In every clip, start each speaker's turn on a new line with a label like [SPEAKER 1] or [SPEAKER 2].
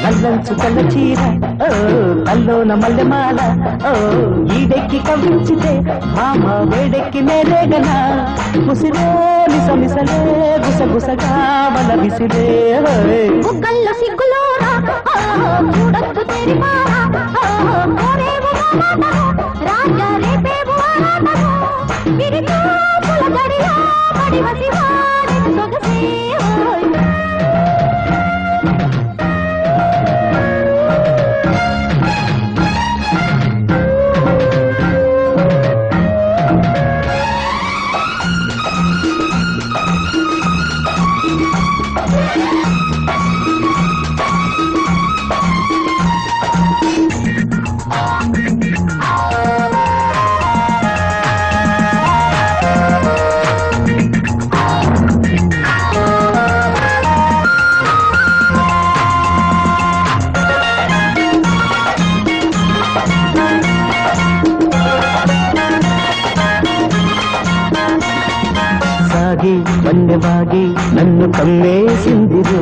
[SPEAKER 1] నల్లంచు కళ్ళ చీర కల్లోన మల్లెమాల ఈడెక్కి కవ్వించితే మామ వేడెక్కి నేరేగనా ముసిరే మిసమిసలే గుసగుసగా వల విసిరే
[SPEAKER 2] గుగ్గల్లో సిగ్గులోరా చూడొద్దు తెరిమారా కోరేవు రాజా రేపేవు విరితో పుల గడిలో పడివసి వాడి సొగసే
[SPEAKER 1] వన్నెವಾಗಿ నన్ను కమ్మేసిందిరో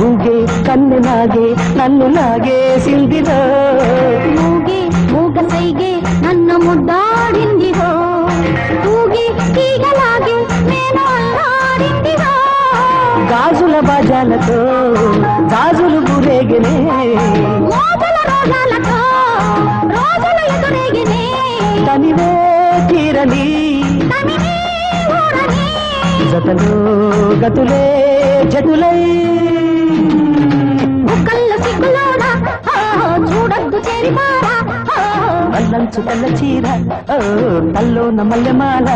[SPEAKER 1] ఊగే కన్నెలాగే నన్ను లాగేసిందిరో
[SPEAKER 2] మూగే మూగసైగే నన్ను ముద్దాడిందిరో ఊగి తీగలాగే నేను అల్లాడిందిరో
[SPEAKER 1] గాజుల బాజాలతో గాజులు గురేగినే
[SPEAKER 2] మోగల రోజాలతో రోజులు ఎదురేగినే
[SPEAKER 1] తనివే తీరని జతలో గతులే జతులై
[SPEAKER 2] కళ్ళ సిగ్గులోనా చూడొద్దు చేరిమారా
[SPEAKER 1] నల్లంచు కళ్ళ చీర కల్లోన మల్లెమాల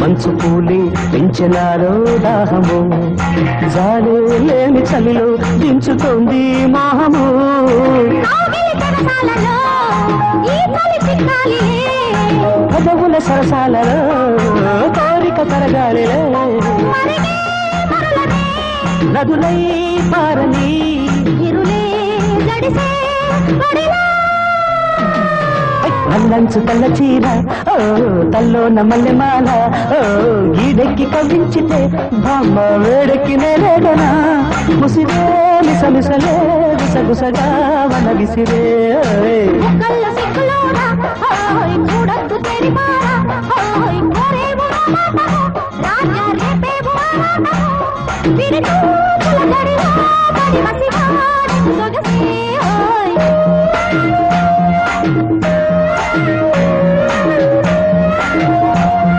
[SPEAKER 1] మంచు పూలి పెంచినారో దాహము జాలే లేని చలిలో దించుతోంది మోహము పదవుల సరసాలలో కోరిక తరగాలిలే నదులై పారని నల్లంచు కళ్ళ చీర తల్లోన మల్లెమాల గీడెక్కి కవ్వించితే బామ్మ వేడెక్కి నేరేగనా ముసిరే మిసమిసలే గుసగుసగా వన విసిరే
[SPEAKER 2] చూడద్దు తెరిమారా కోరేవు రాజా రేపేవు